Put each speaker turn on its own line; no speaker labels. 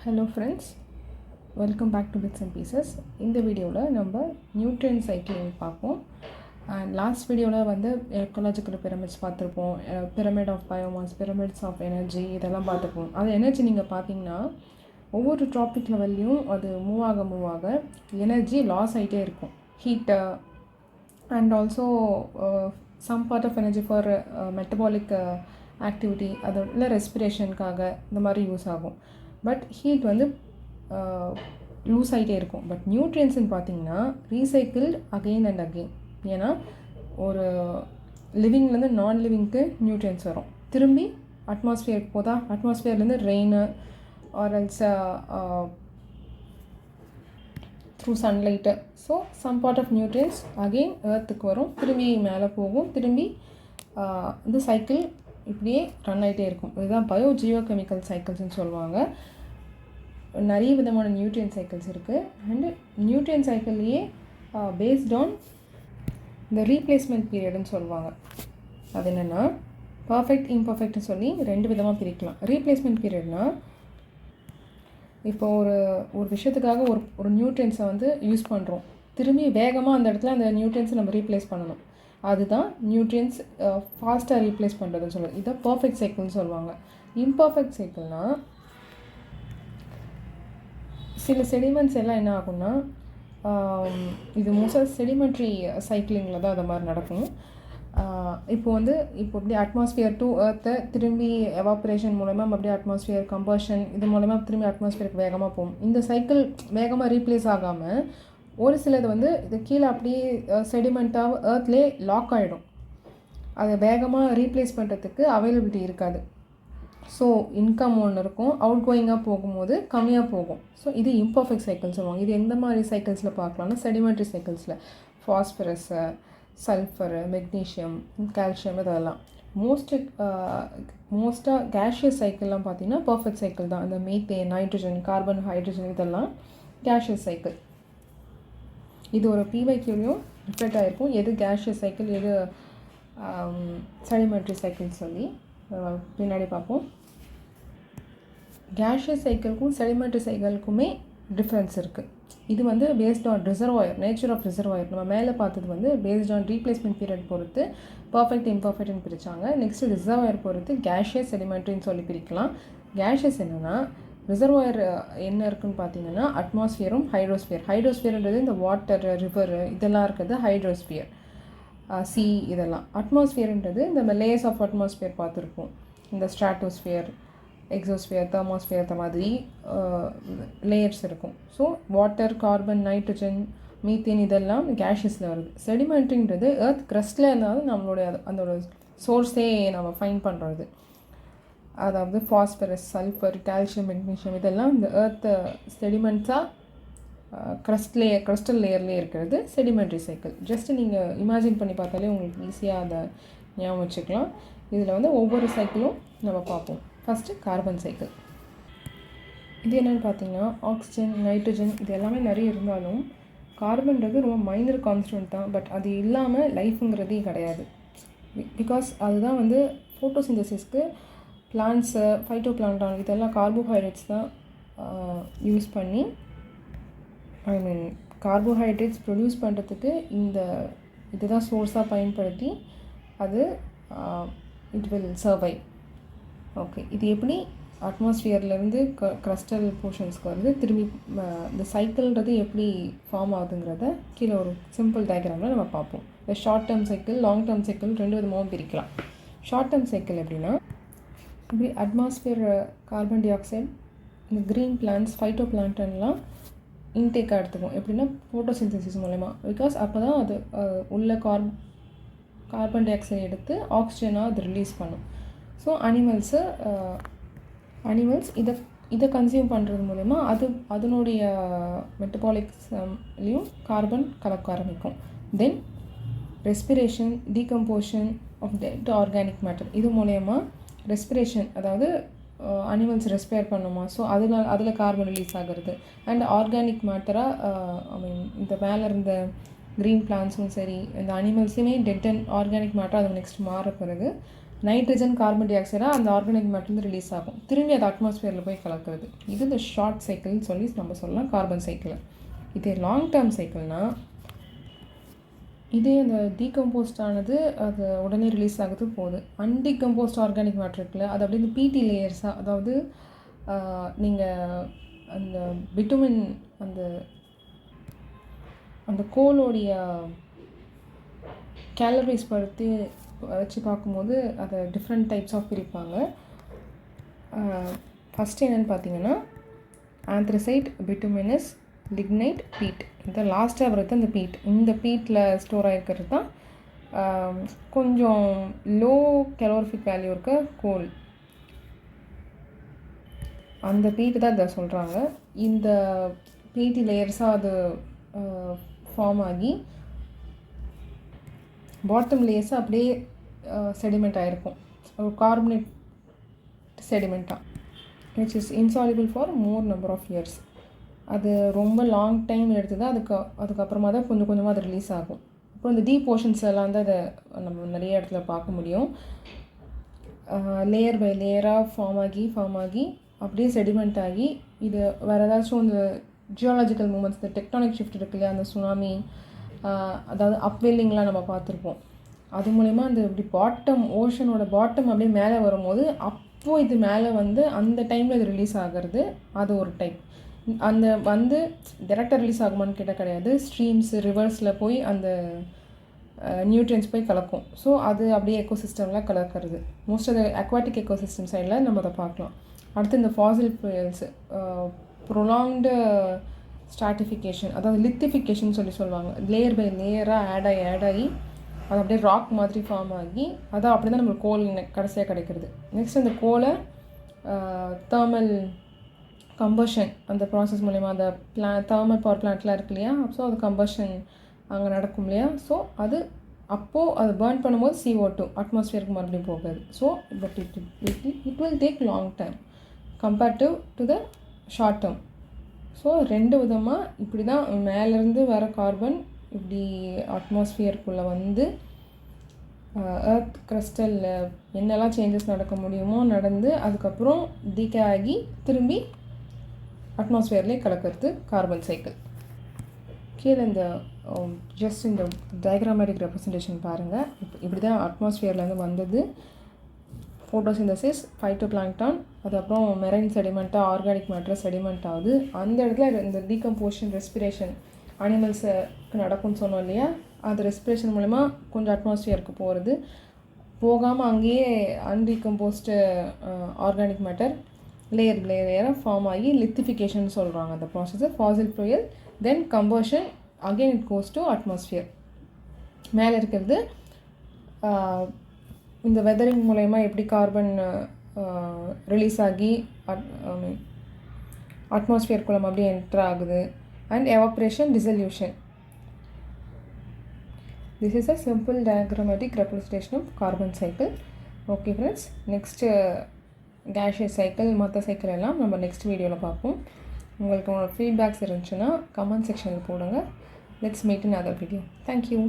Hello friends, welcome back to Bits and Pieces. இந்த வீடியோவில் நம்ம நியூட்ரியன் சைக்கிளிங் பார்ப்போம். அண்ட் லாஸ்ட் வீடியோவில் வந்து எக்கலாஜிக்கல் பிரமிட்ஸ் பார்த்துருப்போம், pyramid of biomass, pyramids of energy, இதெல்லாம் பார்த்துருப்போம். அது எனர்ஜி நீங்கள் பார்த்தீங்கன்னா ஒவ்வொரு ட்ராபிக் லெவல்லையும் அது மூவ் ஆக எனர்ஜி லாஸ் ஆகிட்டே இருக்கும். Heat and also some part of energy for metabolic activity, அது இல்லை ரெஸ்பிரேஷனுக்காக இந்த மாதிரி யூஸ் ஆகும். பட் ஹீட் வந்து லூஸ் ஆகிட்டே இருக்கும். பட் நியூட்ரியன்ஸ்ன்னு பார்த்தீங்கன்னா ரீசைக்கிள்ட் அகெயின் அண்ட் அகெயின். ஏன்னா ஒரு லிவிங்லேருந்து நான் லிவிங்க்கு நியூட்ரியன்ஸ் வரும், திரும்பி அட்மாஸ்ஃபியருக்கு போதா, அட்மாஸ்ஃபியர்லேருந்து rain or else through sunlight. So some part of nutrients again எர்த்துக்கு வரும், திரும்பி மேலே போகும், திரும்பி இந்த சைக்கிள் இப்படியே ரன் ஆகிட்டே இருக்கும். இதுதான் பயோ ஜியோ கெமிக்கல் சைக்கிள்ஸ்னு சொல்லுவாங்க. நிறைய விதமான நியூட்ரியன் சைக்கிள்ஸ் இருக்குது. அண்டு நியூட்ரியன் சைக்கிள்லேயே பேஸ்ட் ஆன் இந்த ரீப்ளேஸ்மெண்ட் பீரியடுன்னு சொல்லுவாங்க. அது என்னென்னா பர்ஃபெக்ட் இம்பர்ஃபெக்ட்னு சொல்லி ரெண்டு விதமாக பிரிக்கலாம். ரீப்ளேஸ்மெண்ட் பீரியட்னால் இப்போ ஒரு விஷயத்துக்காக ஒரு நியூட்ரியன்ஸை வந்து யூஸ் பண்ணுறோம், திரும்பி வேகமாக அந்த இடத்துல அந்த நியூட்ரியன்ஸை நம்ம ரீப்ளேஸ் பண்ணணும். அதுதான் நியூட்ரியன்ஸ் ஃபாஸ்ட்டாக ரீப்ளேஸ் பண்ணுறதுன்னு சொல்லுவாங்க. இதான் பர்ஃபெக்ட் சைக்கிள்னு சொல்லுவாங்க. இம்பர்ஃபெக்ட் சைக்கிள்னால் சில செடிமெண்ட்ஸ் எல்லாம் என்ன ஆகும்னா, இது மோஸ்ட்டாக செடிமெண்ட்ரி சைக்கிளிங்கில் தான் அது மாதிரி நடக்கும். இப்போ இப்படி அட்மாஸ்ஃபியர் டு எர்த்தை திரும்பி எவாப்ரேஷன் மூலமா அப்படியே அட்மாஸ்ஃபியர் கம்பஷன் இது மூலமா திரும்பி அட்மாஸ்ஃபியருக்கு வேகமாக போகும். இந்த சைக்கிள் வேகமாக ரீப்ளேஸ் ஆகாமல் ஒரு சிலது வந்து இது கீழே அப்படியே செடிமெண்ட்டாக எர்த்லேயே லாக் ஆகிடும். அதை வேகமாக ரீப்ளேஸ் பண்ணுறதுக்கு அவைலபிலிட்டி இருக்காது. ஸோ இன்கம் ஒன்று இருக்கும், அவுட் கோயிங்காக போகும்போது கம்மியாக போகும். ஸோ இது இம்பர்ஃபெக்ட் சைக்கிள்ஸ் சொல்லுவாங்க. இது எந்த மாதிரி சைக்கிள்ஸில் பார்க்கலாம்னா செடிமெண்ட்ரி சைக்கிள்ஸில் ஃபாஸ்பரஸு, சல்ஃபரு, மெக்னீஷியம், கால்சியம் இதெல்லாம். மோஸ்ட்டாக கேஷியஸ் சைக்கிள்லாம் பார்த்திங்கன்னா பர்ஃபெக்ட் சைக்கிள் தான். இந்த மீத்தேன், நைட்ரஜன், கார்பன், ஹைட்ரஜன் இதெல்லாம் கேஷியஸ் சைக்கிள். இது ஒரு பிவைக்யூலையும் ரிஃப்ளெக்ட் ஆகிருக்கும், எது கேஷியஸ் சைக்கிள் எது செடிமெண்ட்ரி சைக்கிள் சொல்லி பின்னாடி பார்ப்போம். கேஷியஸ் சைக்கிளுக்கும் செடிமெண்ட்ரி சைக்கிளுக்குமே டிஃப்ரென்ஸ் இருக்குது. இது வந்து based on reservoir, nature of reservoir. நம்ம மேலே பார்த்தது வந்து பேஸ்ட் ஆன் ரீப்ளேஸ்மெண்ட் பீரியட் பொறுத்து பர்ஃபெக்ட் இம்பர்ஃபெக்ட்னு பிரித்தாங்க. நெக்ஸ்ட்டு ரிசர்வாயர் பொறுத்து கேஷியஸ் செடிமெண்ட்ரின்னு சொல்லி பிரிக்கலாம். கேஷியஸ் என்னென்னா ரிசர்வாயர் என்ன இருக்குதுன்னு பார்த்தீங்கன்னா அட்மாஸ்ஃபியரும் ஹைட்ரோஸ்பியர். ஹைட்ரோஸ்பியர்ன்றது இந்த வாட்டர், ரிவர் இதெல்லாம் இருக்கிறது ஹைட்ரோஸ்பியர், சி இதெல்லாம். அட்மாஸ்ஃபியர்ன்றது இந்த லேயர்ஸ் ஆஃப் அட்மாஸ்ஃபியர் பார்த்துருப்போம், இந்த ஸ்ட்ராட்டோஸ்பியர், எக்ஸோஸ்பியர், தெர்மோஸ்பியர் இந்த மாதிரி லேயர்ஸ் இருக்கும். So water, carbon, nitrogen, methane இதெல்லாம் கேஷியஸில் வருது. செடிமெண்ட்ரின்றது எர்த் க்ரஸ்டில் இருந்தாலும் நம்மளுடைய அதோட சோர்ஸே நம்ம ஃபைண்ட் பண்ணுறது. அதாவது ஃபாஸ்பரஸ், சல்ஃபர், கால்சியம், மெக்னீஷியம் இதெல்லாம் இந்த எர்த் செடிமெண்ட்ஸாக க்ரஸ்டல் லேயர்லேயே இருக்கிறது செடிமெண்ட்ரி சைக்கிள். ஜஸ்ட்டு நீங்கள் இமேஜின் பண்ணி பார்த்தாலே உங்களுக்கு ஈஸியாக அதை ஞாபகம் வச்சுக்கலாம். இதில் வந்து ஒவ்வொரு சைக்கிளும் நம்ம பார்ப்போம். First carbon cycle. இது என்னென்னு பார்த்தீங்கன்னா ஆக்சிஜன், நைட்ரஜன் இது எல்லாமே நிறைய இருந்தாலும் கார்பன்றது ரொம்ப மைனர் கான்ஸ்டன்ட் தான். பட் அது இல்லாமல் லைஃபுங்கிறதே கிடையாது. பிகாஸ் அதுதான் வந்து ஃபோட்டோசிந்தசிஸ்க்கு பிளான்ட்ஸு, ஃபைட்டோ பிளான்டான் இதெல்லாம் கார்போஹைட்ரேட்ஸ் தான் யூஸ் பண்ணி கார்போஹைட்ரேட்ஸ் ப்ரொடியூஸ் பண்ணுறதுக்கு இதுதான் சோர்ஸாக பயன்படுத்தி அது இட் வில் சர்வை. ஓகே, இது எப்படி அட்மாஸ்ஃபியர்லேருந்து க்ரஸ்டல் போர்ஷன்ஸ்க்கு வந்து திரும்பி இந்த சைக்கிள்ன்றது எப்படி ஃபார்ம் ஆகுதுங்கிறத கீழே ஒரு சிம்பிள் டயக்ராமில் நம்ம பார்ப்போம். இந்த short term cycle, long term cycle ரெண்டு விதமாகவும் பிரிக்கலாம். ஷார்ட் டேர்ம் சைக்கிள் எப்படின்னா இப்படி அட்மாஸ்ஃபியர் கார்பன் டை ஆக்சைடு, இந்த க்ரீன் பிளான்ட்ஸ், ஃபைட்டோ பிளான்டன்லாம் இன்டேக்காக எடுத்துக்கும். எப்படின்னா ஃபோட்டோசிந்தசிஸ் மூலமா. பிகாஸ் அப்போ தான் அது உள்ள கார்பன் டை ஆக்சைடு எடுத்து ஆக்சிஜனாக அது ரிலீஸ் பண்ணும். ஸோ அனிமல்ஸ் இதை கன்சியூம் பண்ணுறது மூலமா அதனுடைய மெட்டபாலிக்ஸ்லேயும் கார்பன் கலக்க ஆரம்பிக்கும். Then respiration, decomposition of dead organic matter இது மூலயமா ரெஸ்பிரேஷன், அதாவது அனிமல்ஸ் ரெஸ்பயர் பண்ணுமா, ஸோ அதில் கார்பன் ரிலீஸ் ஆகிறது. அண்ட் ஆர்கானிக் மேட்டராக இந்த மேலே இருந்த க்ரீன் பிளான்ஸும் சரி இந்த அனிமல்ஸுமே டெட் அண்ட் ஆர்கானிக் மேட்டராக அது நெக்ஸ்ட் மாற பிறகு நைட்ரஜன் கார்பன் டை ஆக்சைடாக அந்த ஆர்கானிக் மேட்டர்லேருந்து ரிலீஸ் ஆகும், திரும்பி அது அட்மாஸ்ஃபியரில் போய் கலக்கிறது. இது இந்த ஷார்ட் சைக்கிள்னு சொல்லி நம்ம சொல்லலாம் கார்பன் சைக்கிள். இதே லாங் டேர்ம் சைக்கிள்னால் இதே அந்த டீகம்போஸ்ட் ஆனது அது உடனே ரிலீஸ் ஆகுது போகுது. அன்டிகம்போஸ்ட் ஆர்கானிக் மேட்டர் இருக்குல்ல, அது அப்படியே இந்த பிடி லேயர்ஸாக, அதாவது நீங்கள் அந்த விட்டமின் அந்த அந்த கோலோடைய கேலரிஸ் படுத்தி வச்சு பார்க்கும்போது அதை டிஃப்ரெண்ட் டைப்ஸ் ஆஃப் பிரிப்பாங்க. ஃபஸ்ட்டு என்னென்னு பார்த்தீங்கன்னா ஆந்த்ரசைட், பிட்டுமினஸ், லிக்னைட், பீட். இந்த லாஸ்ட்டாக வரது அந்த பீட். இந்த பீட்டில் ஸ்டோர் ஆகிருக்கிறது தான் கொஞ்சம் லோ கலோரிஃபிக் வேல்யூ இருக்க கோல். அந்த பீட்டு தான் இதை சொல்கிறாங்க. இந்த பீட்டி லேயர்ஸாக அது ஃபார்ம் ஆகி பாட்டம் லேயர்ஸாக அப்படியே செடிமெண்ட் ஆகிருக்கும், ஒரு கார்பனேட் செடிமெண்ட்டாக, which is insoluble for more number of years. அது ரொம்ப லாங் டைம் எடுத்து தான் அதுக்கப்புறமா தான் கொஞ்சம் கொஞ்சமாக அது ரிலீஸ் ஆகும். அப்புறம் இந்த டீப் ஓஷன்ஸ் எல்லாம் தான் அதை நம்ம நிறைய இடத்துல பார்க்க முடியும். லேயர் பை லேயராக ஃபார்ம் ஆகி அப்படியே செடிமெண்ட் ஆகி இது வேறு ஏதாச்சும் இந்த ஜியாலஜிக்கல் மூமெண்ட்ஸ், இந்த டெக்டானிக் ஷிஃப்ட் இருக்கு இல்லையா, அந்த சுனாமி, அதாவது அப்வெல்லிங்லாம் நம்ம பார்த்துருப்போம். அது மூலயமா அந்த இப்படி ஓஷனோட பாட்டம் அப்படியே மேலே வரும்போது அப்போது இது மேலே வந்து அந்த டைமில் இது ரிலீஸ் ஆகிறது. அது ஒரு டைப். அந்த டேரெக்டாக ரிலீஸ் ஆகுமான்னு கேட்டால் கிடையாது. ஸ்ட்ரீம்ஸ், ரிவர்ஸில் போய் அந்த நியூட்ரியன்ஸ் போய் கலக்கும். ஸோ அது அப்படியே எக்கோசிஸ்டம்லாம் கலக்கிறது. Most of the aquatic ecosystem சைடில் நம்ம அதை பார்க்கலாம். அடுத்து இந்த ஃபாசில் ஃபியூயல்ஸ், ப்ரொலாங்டு ஸ்ட்ராட்டிஃபிகேஷன், அதாவது லித்திஃபிகேஷன் சொல்லுவாங்க. லேயர் பை லேயராக ஆட் ஆகி அது அப்படியே ராக் மாதிரி ஃபார்ம் ஆகி அதான் அப்படி தான் நம்மளுக்கு கோல் கடைசியாக கிடைக்கிறது. நெக்ஸ்ட் அந்த கோலை தேர்மல் கம்பஷன், அந்த ப்ராசஸ் மூலிமா அந்த தேர்மல் பவர் பிளான்ட்லாம் இருக்கு இல்லையா, ஸோ அது கம்பஷன் அங்கே நடக்கும் இல்லையா. ஸோ அது அப்போது அது பேர்ன் பண்ணும்போது CO2 அட்மாஸ்ஃபியருக்கு மறுபடியும் போகாது. So but it will take long time comparative to the short term. So ரெண்டு விதமாக இப்படி தான் மேலேருந்து வர கார்பன் இப்படி அட்மாஸ்ஃபியருக்குள்ளே வந்து எர்த் கிறிஸ்டலில் என்னெல்லாம் சேஞ்சஸ் நடக்க முடியுமோ நடந்து அதுக்கப்புறம் டீகே ஆகி திரும்பி அட்மாஸ்ஃபியர்லேயே கலக்கிறது கார்பன் சைக்கிள். கீழே இந்த ஜஸ்ட் இந்த டயக்ராமேட்டிக் ரெப்ரசன்டேஷன் பாருங்கள். இப்படி தான் அட்மாஸ்ஃபியர்லேருந்து வந்தது. ஃபோட்டோசிந்தசிஸ், ஃபைட்டோபிளாங்க்டான், அதுக்கப்புறம் மெரைன் செடிமெண்ட்டாக ஆர்கானிக் மேட்டர் செடிமெண்ட் ஆகுது. அந்த இடத்துல இந்த டீகம்போஷன், ரெஸ்பிரேஷன் அனிமல்ஸுக்கு நடக்கும்னு சொன்னோம் இல்லையா, அது ரெஸ்பிரேஷன் மூலமா கொஞ்சம் அட்மாஸ்ஃபியருக்கு போகாமல் அங்கேயே அன்டீகம்போஸ்டு ஆர்கானிக் மேட்டர் லேயராக ஃபார்ம் ஆகி லித்திஃபிகேஷன் சொல்கிறாங்க அந்த ப்ராசஸை. Fazil fuel, then combustion, again it goes to atmosphere. மேலே இருக்கிறது இந்த வெதரிங் மூலயமா எப்படி கார்பன் ரிலீஸ் ஆகி அட்மாஸ்ஃபியருக்குள்ள அப்படியே என்டர் ஆகுது. And evaporation, dissolution. This is a simple diagrammatic representation of carbon cycle. Okay friends, next gaseous cycle, மற்ற சைக்கிள் எல்லாம் நம்ம நெக்ஸ்ட் வீடியோவில் பார்ப்போம். உங்களுக்கு ஃபீட்பேக்ஸ் இருந்துச்சுன்னா கமெண்ட் செக்ஷனில் போடுங்க. Let's meet in another video. Thank you.